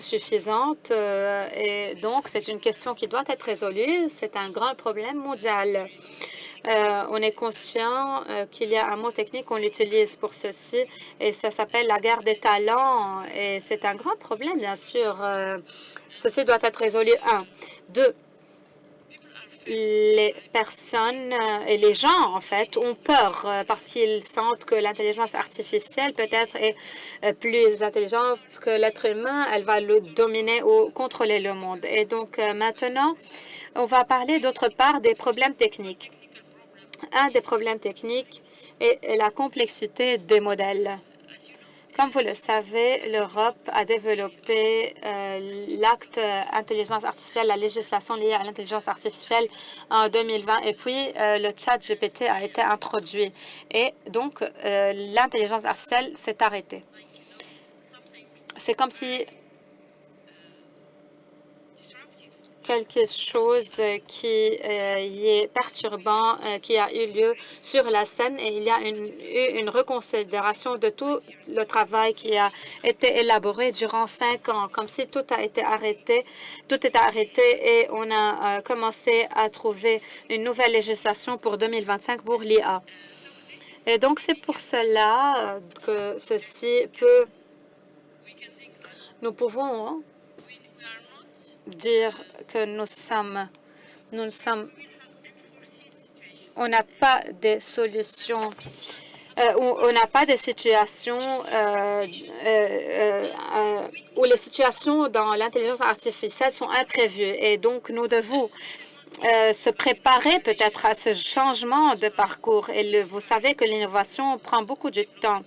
suffisantes. Et donc, c'est une question qui doit être résolue. C'est un grand problème mondial. On est conscient qu'il y a un mot technique qu'on utilise pour ceci, et ça s'appelle la guerre des talents. Et c'est un grand problème, bien sûr. Ceci doit être résolu. 1. 2. Les personnes et les gens, en fait, ont peur parce qu'ils sentent que l'intelligence artificielle peut-être est plus intelligente que l'être humain. Elle va le dominer ou contrôler le monde. Et donc, maintenant, on va parler d'autre part des problèmes techniques. Un des problèmes techniques est la complexité des modèles. Comme vous le savez, l'Europe a développé l'acte intelligence artificielle, la législation liée à l'intelligence artificielle en 2020. Et puis, le chat GPT a été introduit. Et donc, l'intelligence artificielle s'est arrêtée. C'est comme si quelque chose qui est perturbant, qui a eu lieu sur la scène, et il y a eu une reconsidération de tout le travail qui a été élaboré durant 5 ans, comme si tout a été arrêté, tout était arrêté, et on a commencé à trouver une nouvelle législation pour 2025 pour l'IA. Et donc, c'est pour cela que ceci peut... Nous pouvons dire que on n'a pas des solutions, on n'a pas de situations où les situations dans l'intelligence artificielle sont imprévues. Et donc, nous devons se préparer peut-être à ce changement de parcours. Et vous savez que l'innovation prend beaucoup de temps.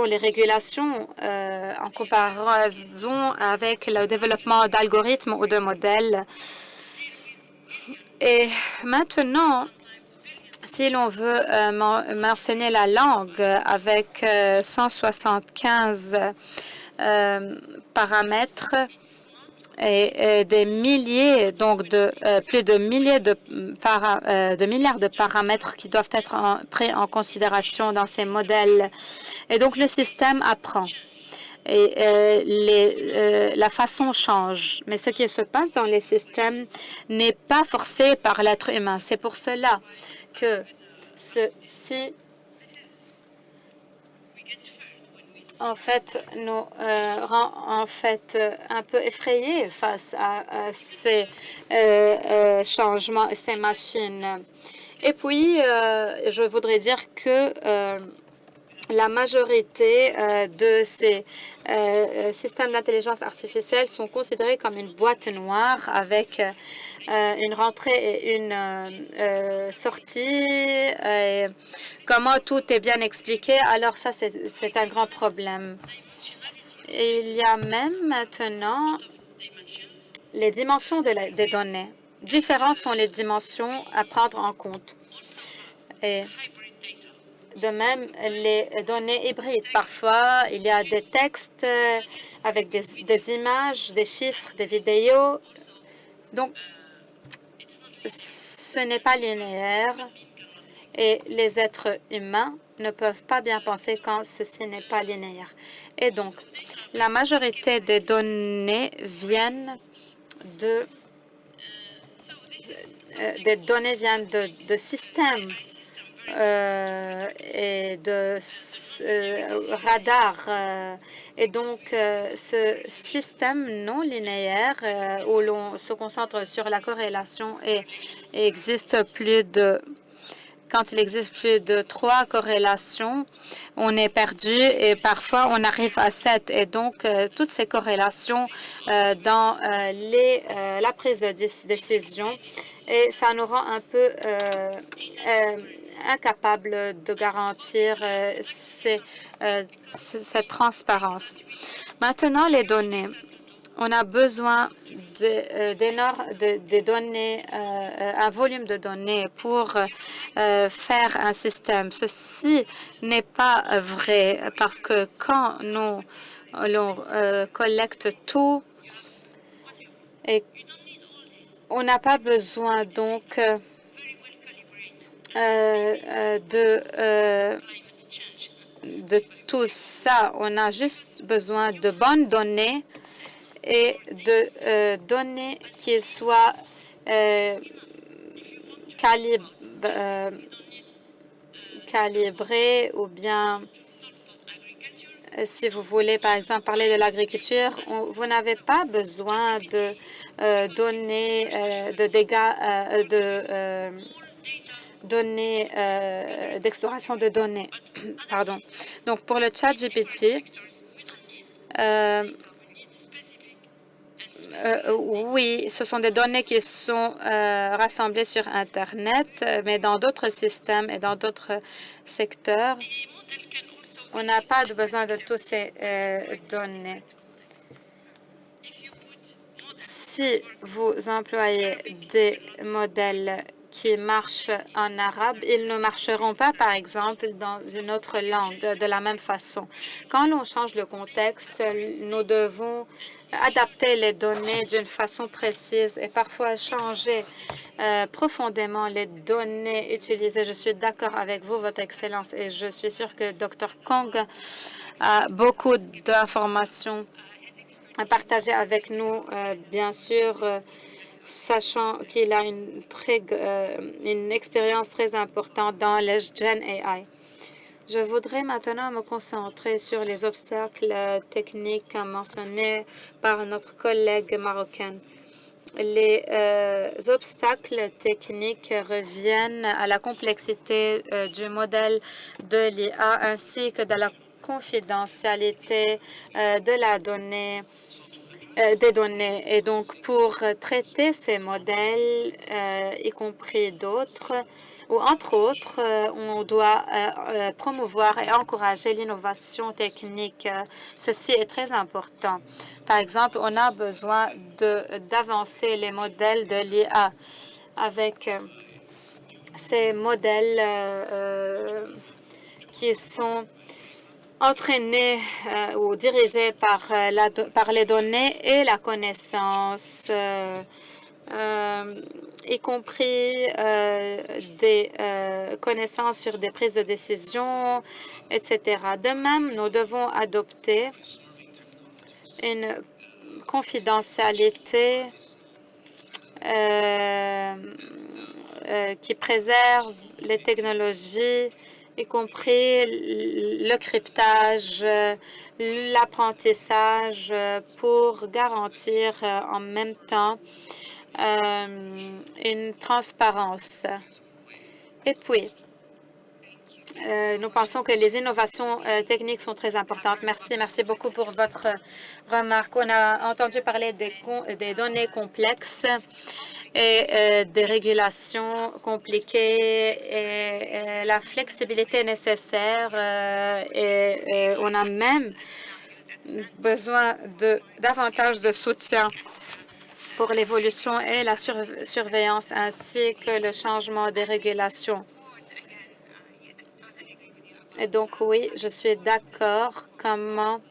Les régulations en comparaison avec le développement d'algorithmes ou de modèles. Et maintenant, si l'on veut mentionner la langue avec 175 paramètres, et des milliers, donc plus de milliers de milliards de paramètres qui doivent être pris en considération dans ces modèles. Et donc, le système apprend. Et la façon change. Mais ce qui se passe dans les systèmes n'est pas forcé par l'être humain. C'est pour cela que ceci en fait, nous rend en fait un peu effrayés face à ces changements et ces machines. Et puis, je voudrais dire que La majorité de ces systèmes d'intelligence artificielle sont considérés comme une boîte noire avec une rentrée et une sortie. Comment tout est bien expliqué, alors ça, c'est un grand problème. Il y a même maintenant les dimensions des données. Différentes sont les dimensions à prendre en compte. Et de même, les données hybrides. Parfois, il y a des textes avec des images, des chiffres, des vidéos. Donc, ce n'est pas linéaire et les êtres humains ne peuvent pas bien penser quand ceci n'est pas linéaire. Et donc, la majorité des données viennent de systèmes et de radars. Et donc, ce système non linéaire où l'on se concentre sur la corrélation et quand il existe plus de 3 corrélations, on est perdu et parfois on arrive à 7. Et donc, toutes ces corrélations dans la prise de décision, et ça nous rend un peu incapables de garantir cette transparence. Maintenant, les données. On a besoin des données, un volume de données pour faire un système. Ceci n'est pas vrai parce que quand l'on collecte tout, et on n'a pas besoin donc de tout ça. On a juste besoin de bonnes données et de données qui soient calibrées ou bien, si vous voulez, par exemple, parler de l'agriculture, vous n'avez pas besoin de données de dégâts, données d'exploration de données. Pardon. Donc, pour le chat GPT, oui, ce sont des données qui sont rassemblées sur Internet, mais dans d'autres systèmes et dans d'autres secteurs, on n'a pas besoin de toutes ces données. Si vous employez des modèles qui marchent en arabe, ils ne marcheront pas, par exemple, dans une autre langue de la même façon. Quand l'on change le contexte, nous devons adapter les données d'une façon précise et parfois changer profondément les données utilisées. Je suis d'accord avec vous, Votre Excellence, et je suis sûre que Dr. Kong a beaucoup d'informations à partager avec nous, bien sûr, sachant qu'il a une expérience très importante dans les Gen AI. Je voudrais maintenant me concentrer sur les obstacles techniques mentionnés par notre collègue marocaine. Les obstacles techniques reviennent à la complexité du modèle de l'IA ainsi que de la confidentialité de la donnée, des données. Et donc, pour traiter ces modèles, y compris d'autres, ou entre autres, on doit promouvoir et encourager l'innovation technique. Ceci est très important. Par exemple, on a besoin d'avancer les modèles de l'IA avec ces modèles qui sont entraînés ou dirigés par les données et la connaissance, y compris des connaissances sur des prises de décision, etc. De même, nous devons adopter une confidentialité qui préserve les technologies, y compris le cryptage, l'apprentissage, pour garantir en même temps une transparence. Et puis, nous pensons que les innovations techniques sont très importantes. Merci beaucoup pour votre remarque. On a entendu parler des données complexes et des régulations compliquées et la flexibilité nécessaire. Et on a même besoin de davantage de soutien pour l'évolution et la surveillance ainsi que le changement des régulations. Et donc, oui, je suis d'accord. Comment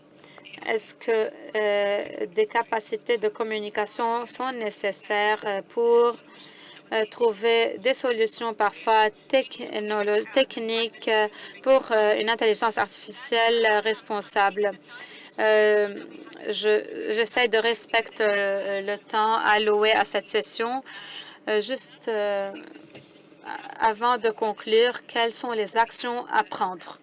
est-ce que des capacités de communication sont nécessaires pour trouver des solutions parfois techniques pour une intelligence artificielle responsable? J'essaie de respecter le temps alloué à cette session. Juste avant de conclure, quelles sont les actions à prendre?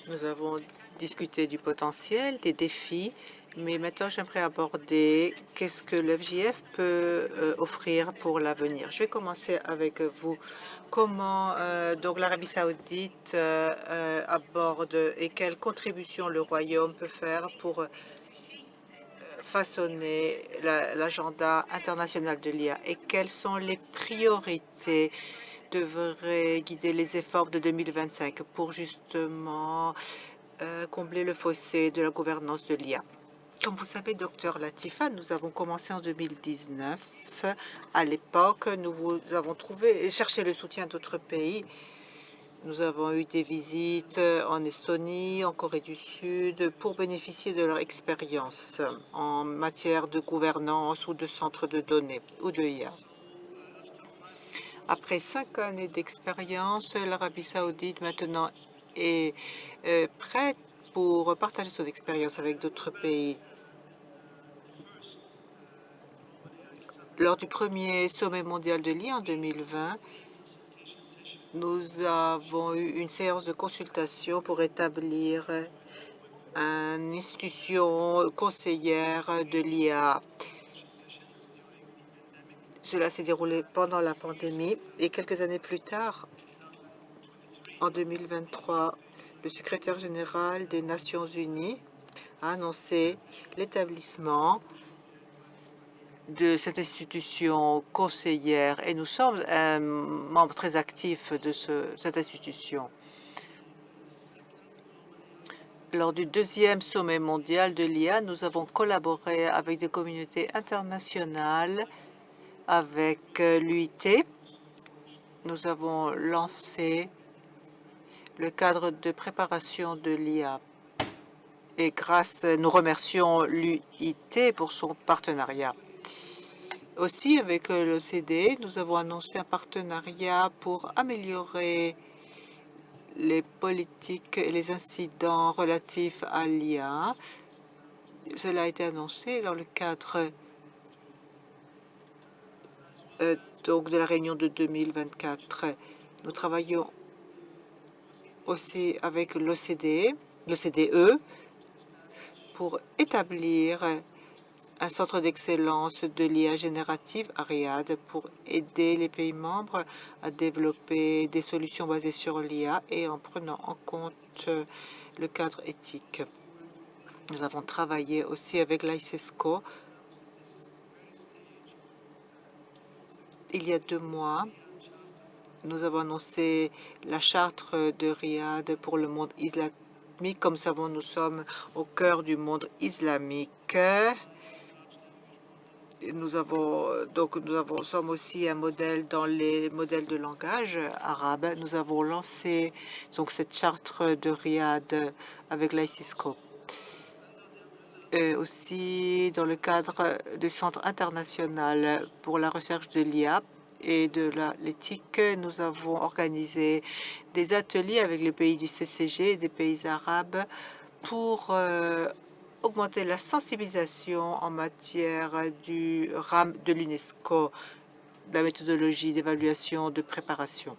Nous avons discuté du potentiel, des défis, mais maintenant j'aimerais aborder qu'est-ce que l'FJF peut offrir pour l'avenir. Je vais commencer avec vous. Comment donc l'Arabie saoudite aborde et quelle contribution le Royaume peut faire pour façonner l'agenda international de l'IA et quelles sont les priorités devraient guider les efforts de 2025 pour justement combler le fossé de la gouvernance de l'IA. Comme vous savez, docteur Latifa, nous avons commencé en 2019. À l'époque, nous avons cherché le soutien d'autres pays. Nous avons eu des visites en Estonie, en Corée du Sud, pour bénéficier de leur expérience en matière de gouvernance ou de centres de données ou de IA. Après 5 années d'expérience, l'Arabie saoudite maintenant est prête pour partager son expérience avec d'autres pays. Lors du premier sommet mondial de l'IA en 2020, nous avons eu une séance de consultation pour établir une institution conseillère de l'IA. Cela s'est déroulé pendant la pandémie et quelques années plus tard, en 2023, le secrétaire général des Nations Unies a annoncé l'établissement de cette institution conseillère et nous sommes un membre très actif de cette institution. Lors du deuxième sommet mondial de l'IA, nous avons collaboré avec des communautés internationales, avec l'UIT. Nous avons lancé le cadre de préparation de l'IA. Et nous remercions l'UIT pour son partenariat. Aussi, avec l'OCDE, nous avons annoncé un partenariat pour améliorer les politiques et les incidents relatifs à l'IA. Cela a été annoncé dans le cadre donc de la réunion de 2024. Nous travaillons aussi avec l'OCDE pour établir un centre d'excellence de l'IA générative à Riyad pour aider les pays membres à développer des solutions basées sur l'IA et en prenant en compte le cadre éthique. Nous avons travaillé aussi avec l'ICESCO. Il y a 2 mois, nous avons annoncé la charte de Riyad pour le monde islamique. Comme nous savons, nous sommes au cœur du monde islamique. Nous sommes aussi un modèle dans les modèles de langage arabe. Nous avons lancé donc cette charte de Riyad avec l'ICISCO. Aussi dans le cadre du Centre international pour la recherche de l'IA et de l'éthique, nous avons organisé des ateliers avec les pays du CCG et des pays arabes pour augmenter la sensibilisation en matière du RAM de l'UNESCO, de la méthodologie d'évaluation de préparation.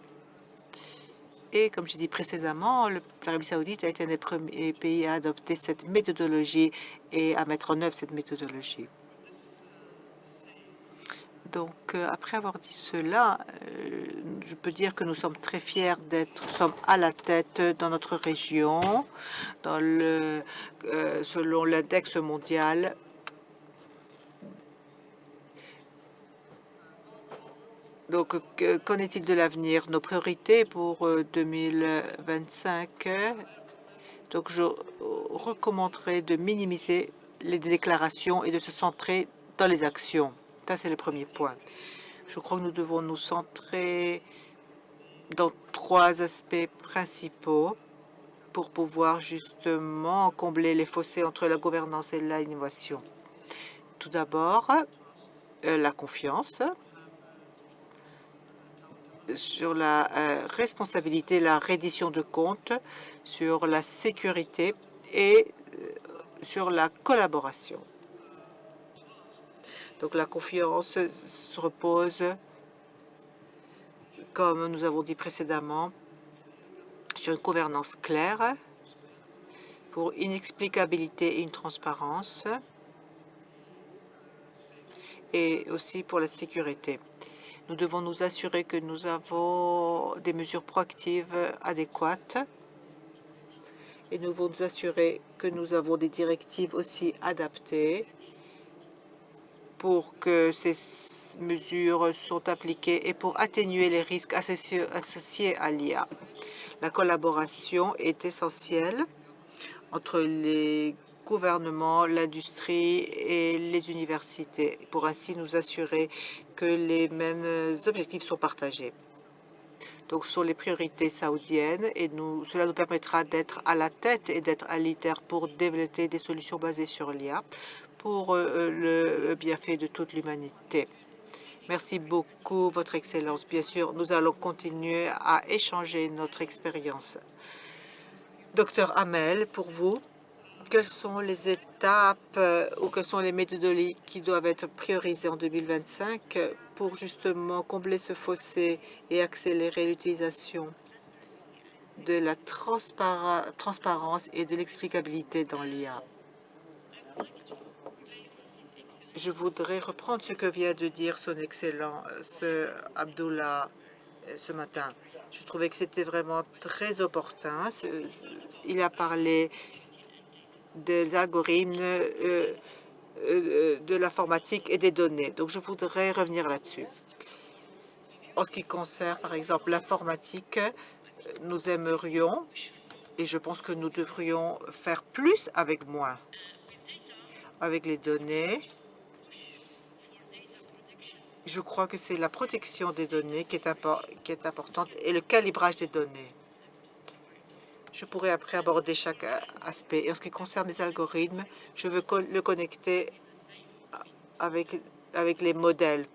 Et comme j'ai dit précédemment, l'Arabie saoudite a été un des premiers pays à adopter cette méthodologie et à mettre en œuvre cette méthodologie. Donc, après avoir dit cela, je peux dire que nous sommes très fiers sommes à la tête dans notre région, selon l'index mondial. Donc, qu'en est-il de l'avenir? Nos priorités pour 2025. Donc, je recommanderais de minimiser les déclarations et de se centrer dans les actions. Ça, c'est le premier point. Je crois que nous devons nous centrer dans 3 aspects principaux pour pouvoir justement combler les fossés entre la gouvernance et l'innovation. Tout d'abord, la confiance sur la responsabilité, la reddition de comptes, sur la sécurité et sur la collaboration. Donc la confiance se repose, comme nous avons dit précédemment, sur une gouvernance claire, pour une explicabilité et une transparence, et aussi pour la sécurité. Nous devons nous assurer que nous avons des mesures proactives adéquates et nous devons nous assurer que nous avons des directives aussi adaptées pour que ces mesures soient appliquées et pour atténuer les risques associés à l'IA. La collaboration est essentielle entre les gouvernements, l'industrie et les universités, pour ainsi nous assurer que les mêmes objectifs sont partagés. Donc, ce sont les priorités saoudiennes et cela nous permettra d'être à la tête et d'être un leader pour développer des solutions basées sur l'IA pour le bienfait de toute l'humanité. Merci beaucoup, Votre Excellence. Bien sûr, nous allons continuer à échanger notre expérience. Docteur Hamel, pour vous, quelles sont les étapes ou quelles sont les méthodologies qui doivent être priorisées en 2025 pour justement combler ce fossé et accélérer l'utilisation de la transparence et de l'explicabilité dans l'IA? Je voudrais reprendre ce que vient de dire son Excellence Abdullah ce matin. Je trouvais que c'était vraiment très opportun. Il a parlé des algorithmes, de l'informatique et des données. Donc, je voudrais revenir là-dessus. En ce qui concerne, par exemple, l'informatique, nous aimerions, et je pense que nous devrions faire plus avec moins. Avec les données, je crois que c'est la protection des données qui est importante et le calibrage des données. Je pourrais après aborder chaque aspect. Et en ce qui concerne les algorithmes, je veux le connecter avec les modèles.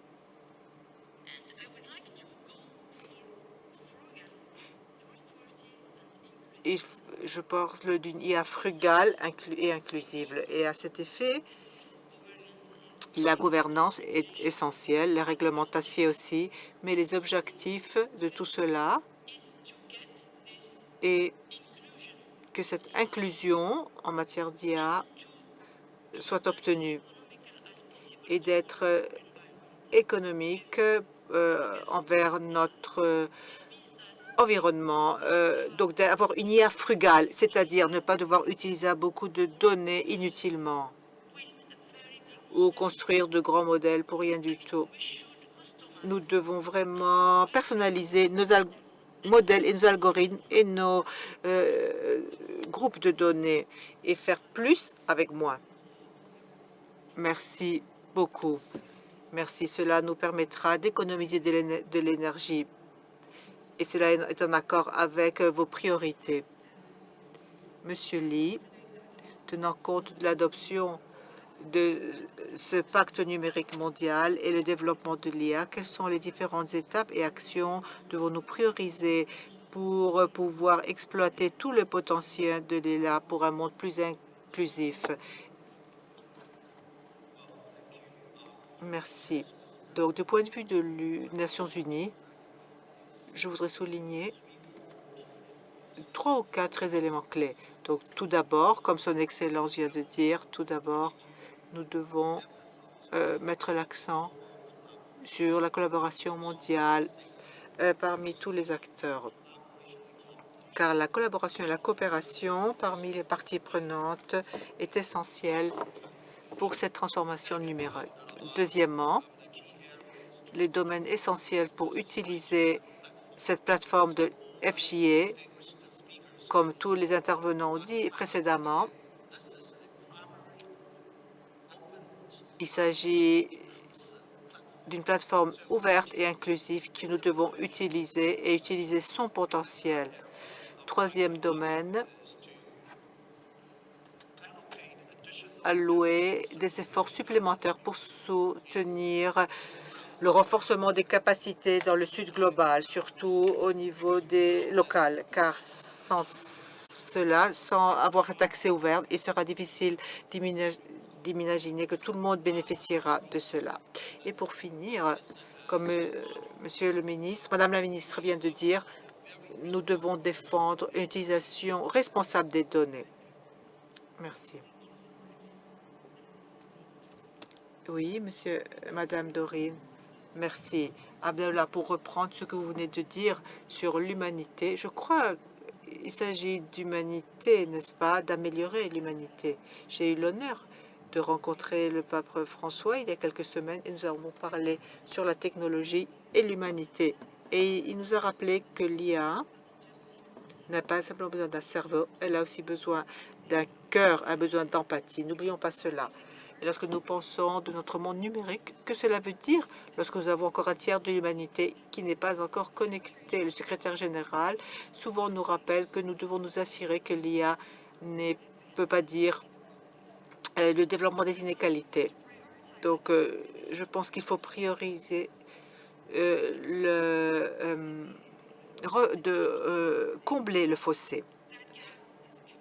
Je parle d'une IA frugale et inclusive. Et à cet effet, la gouvernance est essentielle, la réglementation aussi, mais les objectifs de tout cela et que cette inclusion en matière d'IA soit obtenue et d'être économique envers notre environnement. Donc d'avoir une IA frugale, c'est-à-dire ne pas devoir utiliser beaucoup de données inutilement ou construire de grands modèles pour rien du tout. Nous devons vraiment personnaliser nos modèles et nos algorithmes et nos groupes de données et faire plus avec moins. Merci beaucoup. Merci. Cela nous permettra d'économiser de l'énergie et cela est en accord avec vos priorités. Monsieur Lee, tenant compte de l'adoption de ce pacte numérique mondial et le développement de l'IA, quelles sont les différentes étapes et actions devons-nous prioriser pour pouvoir exploiter tout le potentiel de l'IA pour un monde plus inclusif? Merci. Donc, du point de vue des Nations Unies, je voudrais souligner 3 ou 4 éléments clés. Donc, tout d'abord, comme son Excellence vient de dire, tout d'abord, nous devons mettre l'accent sur la collaboration mondiale parmi tous les acteurs, car la collaboration et la coopération parmi les parties prenantes est essentielle pour cette transformation numérique. Deuxièmement, les domaines essentiels pour utiliser cette plateforme de FJA, comme tous les intervenants ont dit précédemment, il s'agit d'une plateforme ouverte et inclusive que nous devons utiliser et utiliser son potentiel. Troisième domaine, allouer des efforts supplémentaires pour soutenir le renforcement des capacités dans le Sud global, surtout au niveau des locales, car sans cela, sans avoir cet accès ouvert, il sera difficile d'imaginer que tout le monde bénéficiera de cela. Et pour finir, comme Monsieur le ministre, Madame la ministre vient de dire, nous devons défendre une utilisation responsable des données. Merci. Oui, Madame Dorine. Merci. Abdallah, pour reprendre ce que vous venez de dire sur l'humanité, je crois qu'il s'agit d'humanité, n'est-ce pas, d'améliorer l'humanité. J'ai eu l'honneur de rencontrer le pape François il y a quelques semaines et nous avons parlé sur la technologie et l'humanité. Et il nous a rappelé que l'IA n'a pas simplement besoin d'un cerveau, elle a aussi besoin d'un cœur, a besoin d'empathie. N'oublions pas cela. Et lorsque nous pensons de notre monde numérique, que cela veut dire lorsque nous avons encore un tiers de l'humanité qui n'est pas encore connecté? Le secrétaire général souvent nous rappelle que nous devons nous assurer que l'IA ne peut pas dire le développement des inégalités. Donc, je pense qu'il faut prioriser combler le fossé.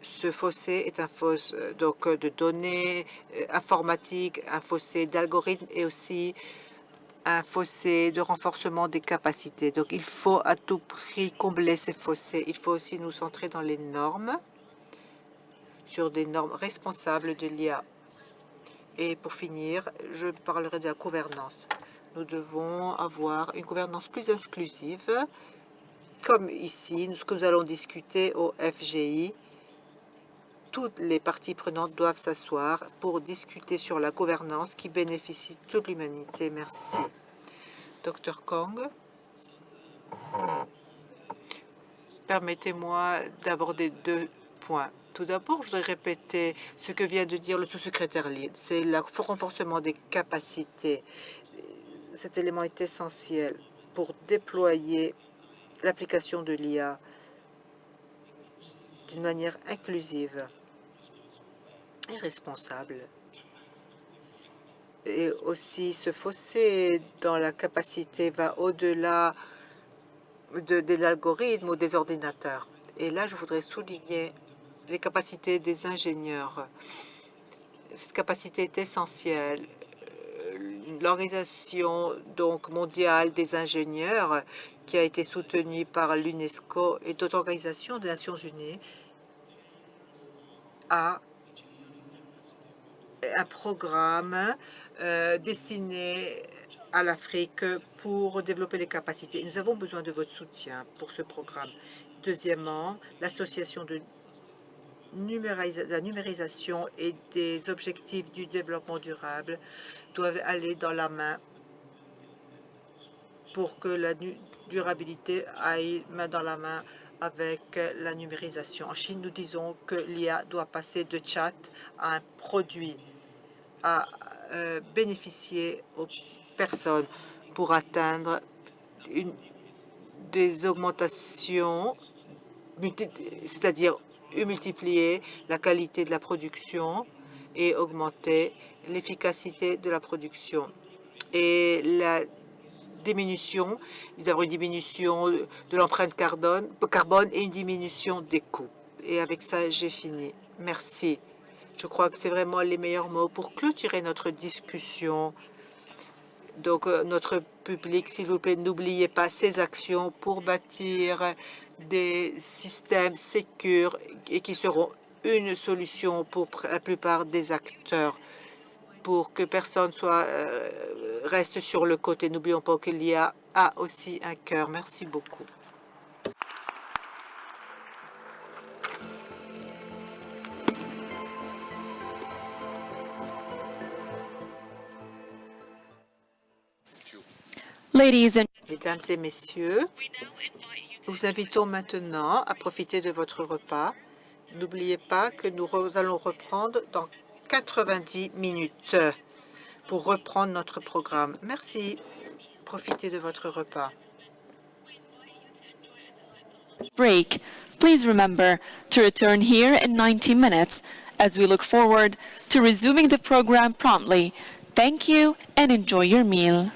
Ce fossé est un fossé donc de données informatiques, un fossé d'algorithmes et aussi un fossé de renforcement des capacités. Donc, il faut à tout prix combler ces fossés. Il faut aussi nous centrer dans les normes, sur des normes responsables de l'IA. Et pour finir, je parlerai de la gouvernance. Nous devons avoir une gouvernance plus inclusive, comme ici, ce que nous allons discuter au FGI. Toutes les parties prenantes doivent s'asseoir pour discuter sur la gouvernance qui bénéficie de toute l'humanité. Merci. Dr Kong, permettez-moi d'aborder deux points. Tout d'abord, je voudrais répéter ce que vient de dire le sous-secrétaire Lid. C'est le renforcement des capacités. Cet élément est essentiel pour déployer l'application de l'IA d'une manière inclusive et responsable. Et aussi, ce fossé dans la capacité va au-delà de l'algorithme ou des ordinateurs. Et là, je voudrais souligner les capacités des ingénieurs. Cette capacité est essentielle. L'organisation donc mondiale des ingénieurs, qui a été soutenue par l'UNESCO et d'autres organisations des Nations Unies, a un programme destiné à l'Afrique pour développer les capacités. Nous avons besoin de votre soutien pour ce programme. Deuxièmement, l'association de la numérisation et des objectifs du développement durable doivent aller dans la main pour que la durabilité aille main dans la main avec la numérisation. En Chine, nous disons que l'IA doit passer de chat à un produit, à bénéficier aux personnes pour atteindre des augmentations, c'est-à-dire multiplier la qualité de la production et augmenter l'efficacité de la production. Et la diminution, nous avons une diminution de l'empreinte carbone et une diminution des coûts. Et avec ça, j'ai fini. Merci. Je crois que c'est vraiment les meilleurs mots pour clôturer notre discussion. Donc, notre public, s'il vous plaît, n'oubliez pas ces actions pour bâtir des systèmes sécurs et qui seront une solution pour la plupart des acteurs. pour que personne reste sur le côté. N'oublions pas qu'il y a aussi un cœur. Merci beaucoup. Mesdames et messieurs, nous vous invitons maintenant à profiter de votre repas. N'oubliez pas que nous allons reprendre dans 90 minutes pour reprendre notre programme. Merci. Profitez de votre repas. Break. Please remember to return here in 90 minutes as we look forward to resuming the program promptly. Thank you and enjoy your meal.